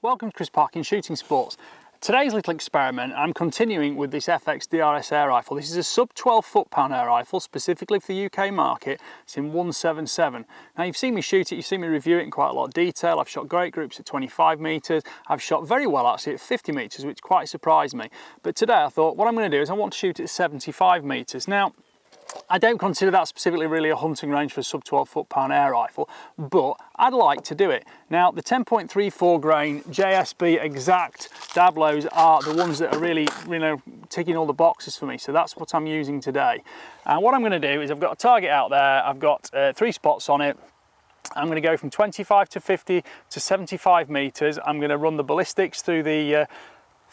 Welcome to Chris Parkin Shooting Sports. Today's little experiment, I'm continuing with this FX DRS air rifle. This is a sub 12 foot-pound air rifle, specifically for the UK market. It's in 177. Now you've seen me shoot it, you've seen me review it in quite a lot of detail. I've shot great groups at 25 metres. I've shot very well actually at 50 metres, which quite surprised me. But today I thought what I'm going to do is I want to shoot at 75 metres. Now, I don't consider that specifically really a hunting range for a sub 12 foot-pound air rifle, but I'd like to do it. Now, the 10.34 grain JSB exact Dablos are the ones that are really, ticking all the boxes for me. So that's what I'm using today. And what I'm going to do is I've got a target out there. I've got 3 spots on it. I'm going to go from 25 to 50 to 75 meters. I'm going to run the ballistics through the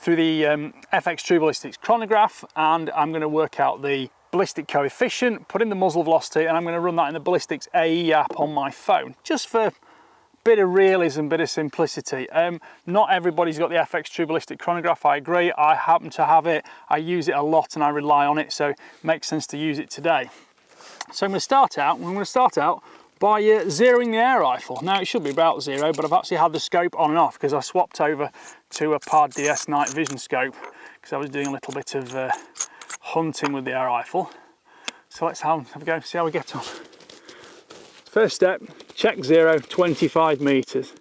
FX True Ballistics chronograph, and I'm going to work out the ballistic coefficient, put in the muzzle velocity, and I'm going to run that in the ballistics AE app on my phone, just for a bit of realism, bit of simplicity. Not everybody's got the FX True Ballistic chronograph, I agree. I happen to have it. I use it a lot and I rely on it, so it makes sense to use it today. So I'm going to start out by zeroing the air rifle. Now it should be about 0, but I've actually had the scope on and off because I swapped over to a PARD DS night vision scope because I was doing a little bit of hunting with the air rifle. So let's have a go, see how we get on. First step, check 0, 25 meters.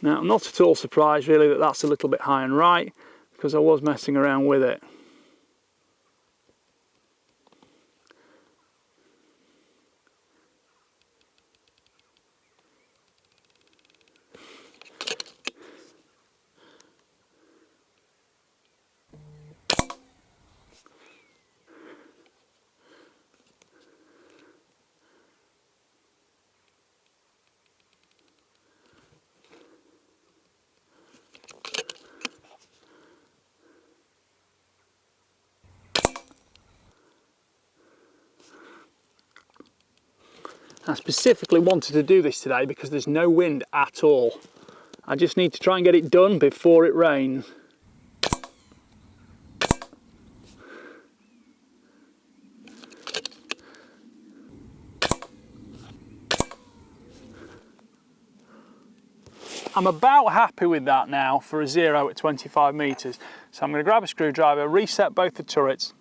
Now, I'm not at all surprised really that that's a little bit high and right, because I was messing around with it. I specifically wanted to do this today because there's no wind at all. I just need to try and get it done before it rains. I'm about happy with that now for a 0 at 25 meters. So I'm going to grab a screwdriver, reset both the turrets,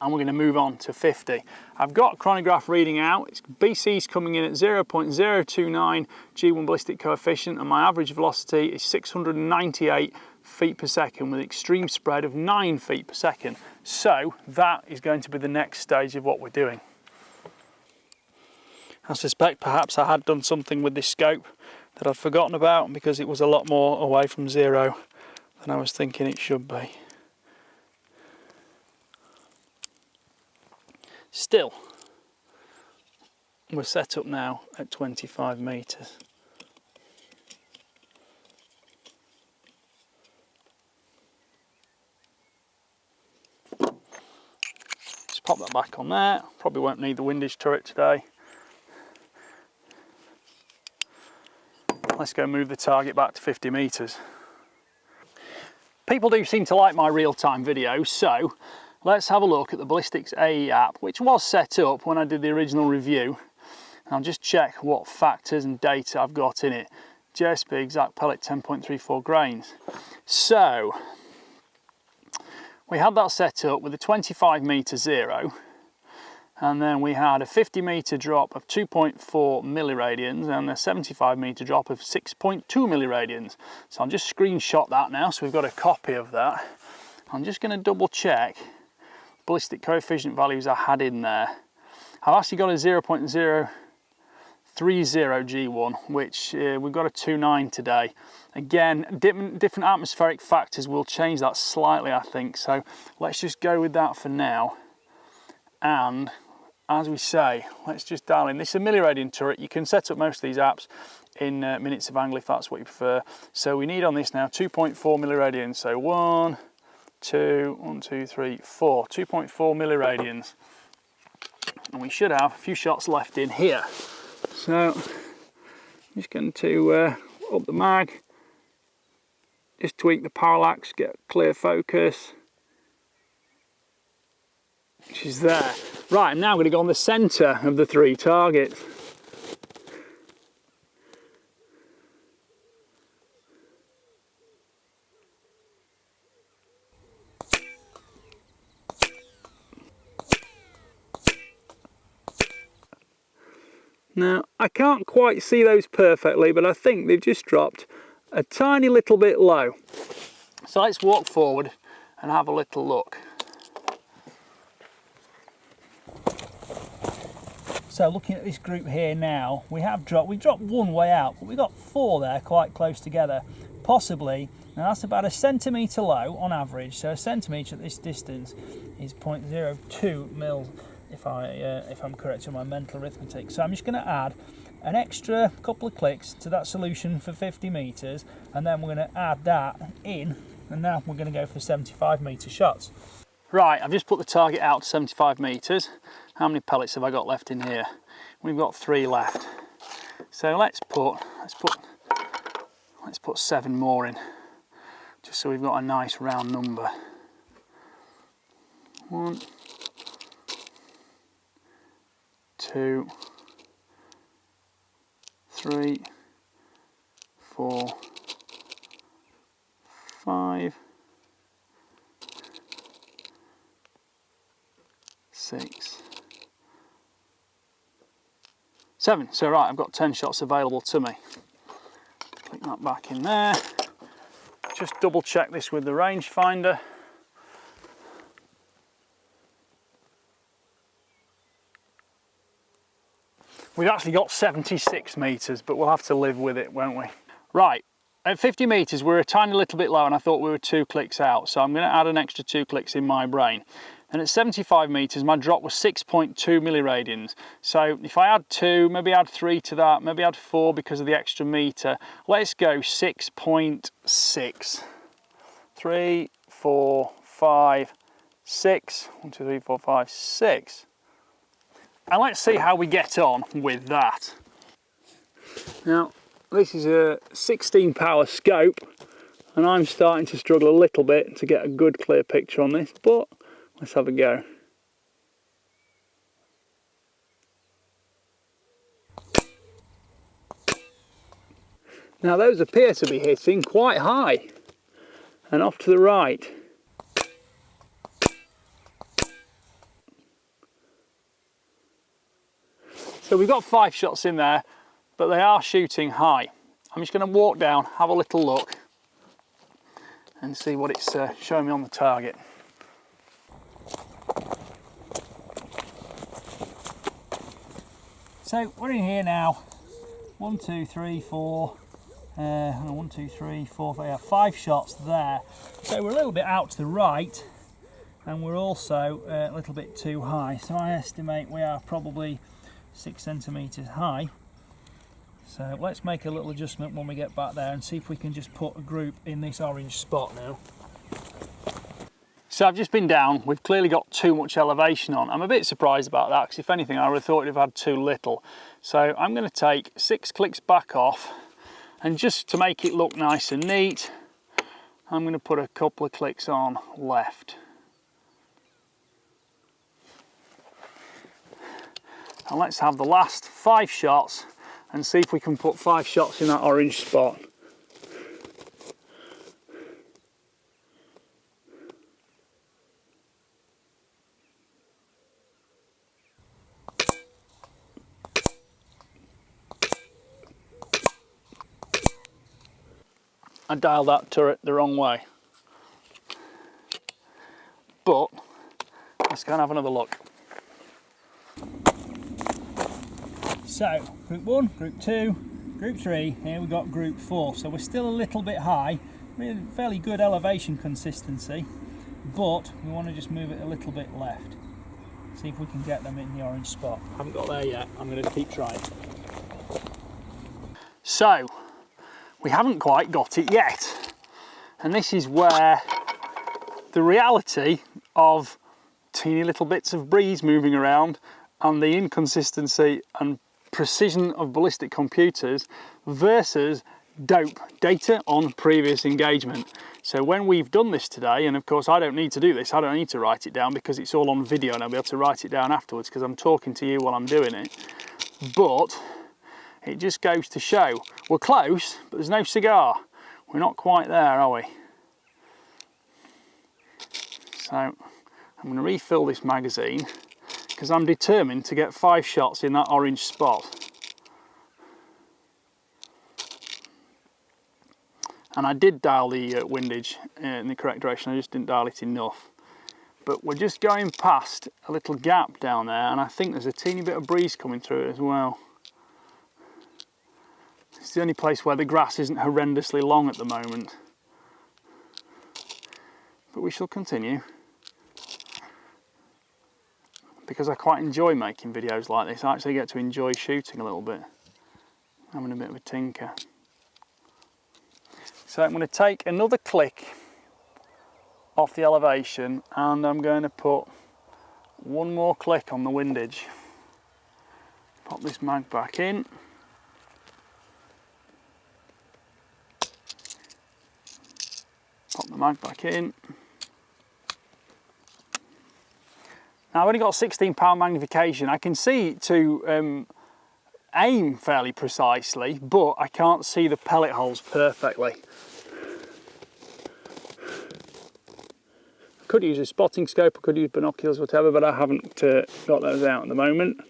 and we're going to move on to 50. I've got chronograph reading out. BC's coming in at 0.029 G1 ballistic coefficient, and my average velocity is 698 feet per second with extreme spread of 9 feet per second. So that is going to be the next stage of what we're doing. I suspect perhaps I had done something with this scope that I'd forgotten about because it was a lot more away from 0 than I was thinking it should be. Still, we're set up now at 25 meters. Just pop that back on there. Probably won't need the windage turret today. Let's go move the target back to 50 meters. People do seem to like my real-time videos, so let's have a look at the Ballistics AE app, which was set up when I did the original review. I'll just check what factors and data I've got in it. JSB exact pellet 10.34 grains. So we had that set up with a 25 meter 0, and then we had a 50 meter drop of 2.4 milliradians and a 75 meter drop of 6.2 milliradians. So I'll just screenshot that now so we've got a copy of that. I'm just going to double check ballistic coefficient values I had in there. I've actually got a 0.030 G1, which we've got a 2.9 today. Again, different atmospheric factors will change that slightly, I think. So let's just go with that for now. And as we say, let's just dial in. This is a milliradian turret. You can set up most of these apps in minutes of angle if that's what you prefer. So we need on this now 2.4 milliradians. So 1, 2, 3, 4, 2.4 milliradians. And we should have a few shots left in here. So I'm just going to up the mag, just tweak the parallax, get clear focus, which is there. Right, I'm now going to go on the centre of the 3 targets. Now, I can't quite see those perfectly, but I think they've just dropped a tiny little bit low. So let's walk forward and have a little look. So looking at this group here now, we dropped one way out, but we got 4 there quite close together. Possibly, now that's about a centimetre low on average, so a centimetre at this distance is 0.02 mils if I'm correct on my mental arithmetic. So I'm just going to add an extra couple of clicks to that solution for 50 metres, and then we're going to add that in, and now we're going to go for 75 metre shots. Right, I've just put the target out to 75 metres. How many pellets have I got left in here? We've got 3 left. So let's put 7 more in, just so we've got a nice round number. 1, 2, 3, 4, 5, 6, 7. So right, I've got 10 shots available to me. Click that back in there. Just double check this with the rangefinder. We've actually got 76 metres, but we'll have to live with it, won't we? Right, at 50 metres we're a tiny little bit low, and I thought we were 2 clicks out, so I'm going to add an extra 2 clicks in my brain. And at 75 metres my drop was 6.2 milliradians. So if I add 2, maybe add 3 to that, maybe add 4 because of the extra metre, let's go 6.6. 3, 4, 5, 6. 1, 2, 3, 4, 5, 6. And let's see how we get on with that. Now, this is a 16 power scope, and I'm starting to struggle a little bit to get a good clear picture on this, but let's have a go. Now those appear to be hitting quite high and off to the right. So we've got 5 shots in there, but they are shooting high. I'm just going to walk down, have a little look and see what it's showing me on the target. So we're in here now. 1, 2, 3, 4. 1, 2, 3, 4, 5, 5 shots there. So we're a little bit out to the right, and we're also a little bit too high. So I estimate we are probably 6 centimetres high. So let's make a little adjustment when we get back there and see if we can just put a group in this orange spot now. So I've just been down, we've clearly got too much elevation on. I'm a bit surprised about that, because if anything I would have thought it'd have had too little. So I'm going to take 6 clicks back off, and just to make it look nice and neat, I'm going to put a couple of clicks on left. And let's have the last 5 shots and see if we can put 5 shots in that orange spot. I dialed that turret the wrong way. But let's go and have another look. So, group 1, group 2, group 3, here we've got group 4. So we're still a little bit high, really fairly good elevation consistency, but we want to just move it a little bit left. See if we can get them in the orange spot. Haven't got there yet, I'm going to keep trying. So, we haven't quite got it yet. And this is where the reality of teeny little bits of breeze moving around and the inconsistency and precision of ballistic computers versus dope, data on previous engagement. So when we've done this today, and of course I don't need to do this, I don't need to write it down because it's all on video and I'll be able to write it down afterwards because I'm talking to you while I'm doing it. But it just goes to show we're close, but there's no cigar. We're not quite there, are we? So I'm going to refill this magazine because I'm determined to get 5 shots in that orange spot. And I did dial the windage in the correct direction, I just didn't dial it enough. But we're just going past a little gap down there, and I think there's a teeny bit of breeze coming through it as well. It's the only place where the grass isn't horrendously long at the moment. But we shall continue. Because I quite enjoy making videos like this, I actually get to enjoy shooting a little bit. Having a bit of a tinker. So I'm going to take another click off the elevation and I'm going to put one more click on the windage. Pop this mag back in. Pop the mag back in. Now I've only got 16-pound magnification. I can see to aim fairly precisely, but I can't see the pellet holes perfectly. I could use a spotting scope, I could use binoculars, whatever, but I haven't got those out at the moment.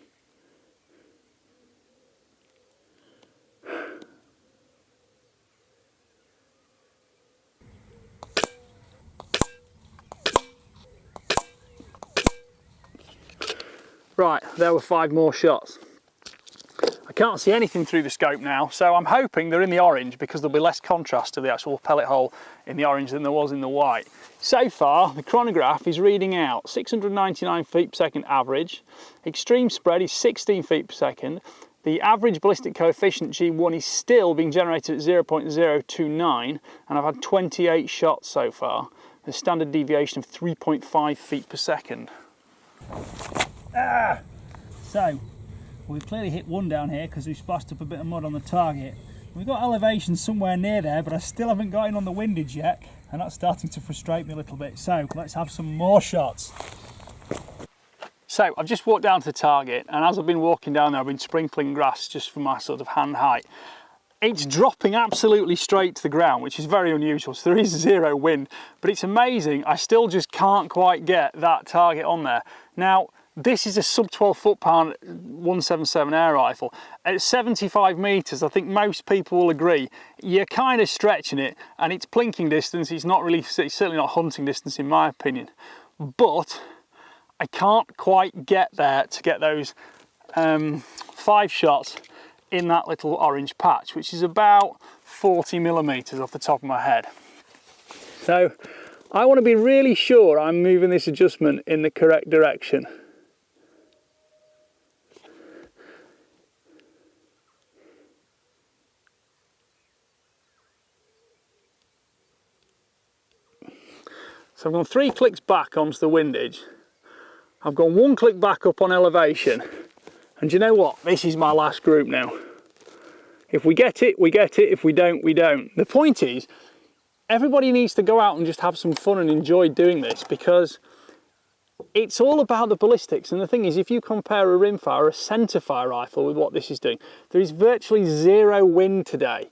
Right, there were 5 more shots. I can't see anything through the scope now, so I'm hoping they're in the orange because there'll be less contrast to the actual pellet hole in the orange than there was in the white. So far, the chronograph is reading out 699 feet per second average. Extreme spread is 16 feet per second. The average ballistic coefficient G1 is still being generated at 0.029, and I've had 28 shots so far. The standard deviation of 3.5 feet per second. So we've clearly hit one down here because we've splashed up a bit of mud on the target. We've got elevation somewhere near there, but I still haven't got in on the windage yet, and that's starting to frustrate me a little bit. So let's have some more shots. So I've just walked down to the target, and as I've been walking down there, I've been sprinkling grass just from my sort of hand height. It's dropping absolutely straight to the ground, which is very unusual, so there is 0 wind, but it's amazing. I still just can't quite get that target on there. Now, this is a sub 12 foot-pound 177 air rifle. At 75 metres, I think most people will agree, you're kind of stretching it, and it's plinking distance. It's certainly not hunting distance in my opinion. But I can't quite get there to get those 5 shots in that little orange patch, which is about 40 millimetres off the top of my head. So I want to be really sure I'm moving this adjustment in the correct direction. So I've gone 3 clicks back onto the windage. I've gone 1 click back up on elevation. And you know what? This is my last group now. If we get it, we get it. If we don't, we don't. The point is, everybody needs to go out and just have some fun and enjoy doing this, because it's all about the ballistics. And the thing is, if you compare a rimfire or a centerfire rifle with what this is doing, there is virtually 0 wind today.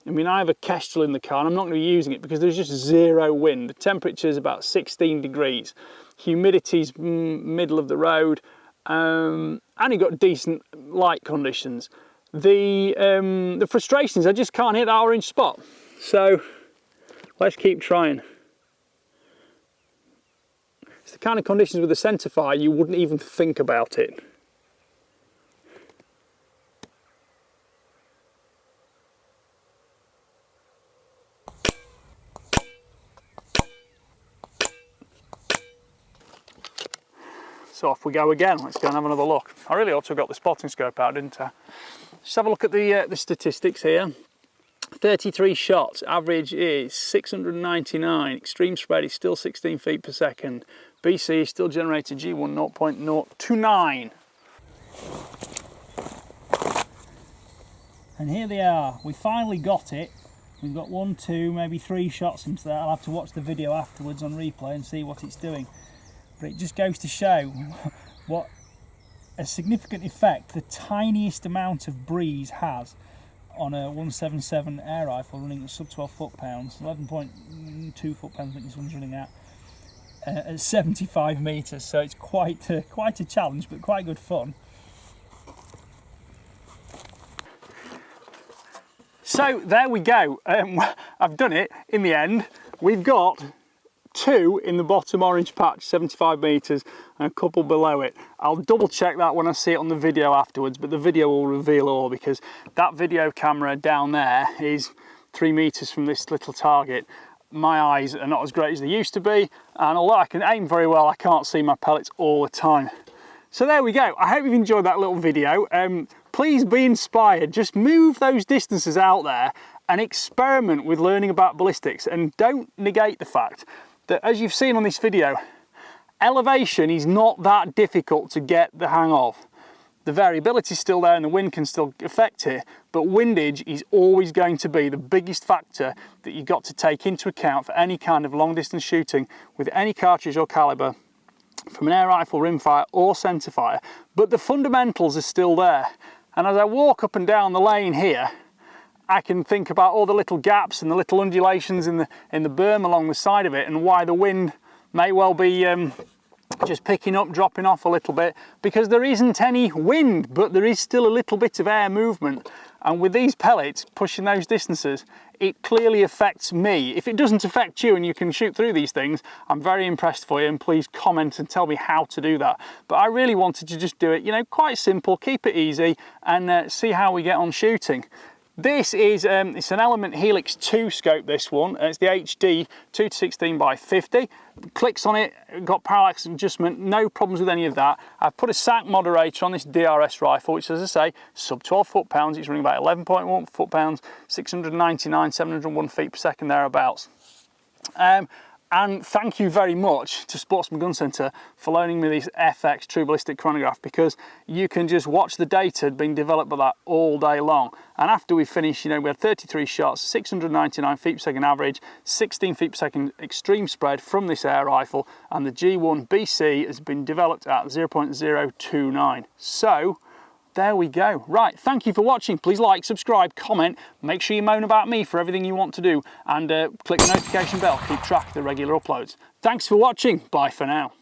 I mean, I have a Kestrel in the car and I'm not going to be using it because there's just 0 wind. The temperature is about 16 degrees. Humidity's middle of the road. And you've got decent light conditions. The frustration is I just can't hit that orange spot. So let's keep trying. It's the kind of conditions with the centerfire you wouldn't even think about it. So off we go again. Let's go and have another look. I really ought to have got the spotting scope out, didn't I? Just have a look at the statistics here. 33 shots, average is 699. Extreme spread is still 16 feet per second. BC is still generated G1 0.029. And here they are. We finally got it. We've got 1, 2, maybe 3 shots into that. I'll have to watch the video afterwards on replay and see what it's doing. But it just goes to show what a significant effect the tiniest amount of breeze has on a 177 air rifle running at sub 12 foot-pounds, 11.2 foot-pounds I think this one's running at 75 metres. So it's quite a challenge, but quite good fun. So there we go. I've done it in the end. We've got 2 in the bottom orange patch, 75 metres, and a couple below it. I'll double check that when I see it on the video afterwards, but the video will reveal all, because that video camera down there is 3 metres from this little target. My eyes are not as great as they used to be, and although I can aim very well, I can't see my pellets all the time. So there we go. I hope you've enjoyed that little video. Please be inspired. Just move those distances out there and experiment with learning about ballistics, and don't negate the fact that, as you've seen on this video, elevation is not that difficult to get the hang of. The variability is still there and the wind can still affect it, but windage is always going to be the biggest factor that you've got to take into account for any kind of long distance shooting with any cartridge or caliber, from an air rifle, rimfire or centerfire. But the fundamentals are still there. And as I walk up and down the lane here, I can think about all the little gaps and the little undulations in the berm along the side of it, and why the wind may well be just picking up, dropping off a little bit, because there isn't any wind, but there is still a little bit of air movement. And with these pellets pushing those distances, it clearly affects me. If it doesn't affect you and you can shoot through these things, I'm very impressed for you, and please comment and tell me how to do that. But I really wanted to just do it, you know, quite simple, keep it easy, and see how we get on shooting. This is it's an Element Helix 2 scope, this one. It's the HD 2-16 by 50. Clicks on it, got parallax adjustment, no problems with any of that. I've put a SAC moderator on this DRS rifle, which, as I say, sub 12 foot-pounds. It's running about 11.1 foot-pounds, 699, 701 feet per second, thereabouts. And thank you very much to Sportsman Gun Centre for loaning me this FX True Ballistic chronograph, because you can just watch the data being developed by that all day long. And after we finished, you know, we had 33 shots, 699 feet per second average, 16 feet per second extreme spread from this air rifle, and the G1 BC has been developed at 0.029. So there we go. Right, thank you for watching. Please like, subscribe, comment, make sure you moan about me for everything you want to do, and click the notification bell, keep track of the regular uploads. Thanks for watching. Bye for now.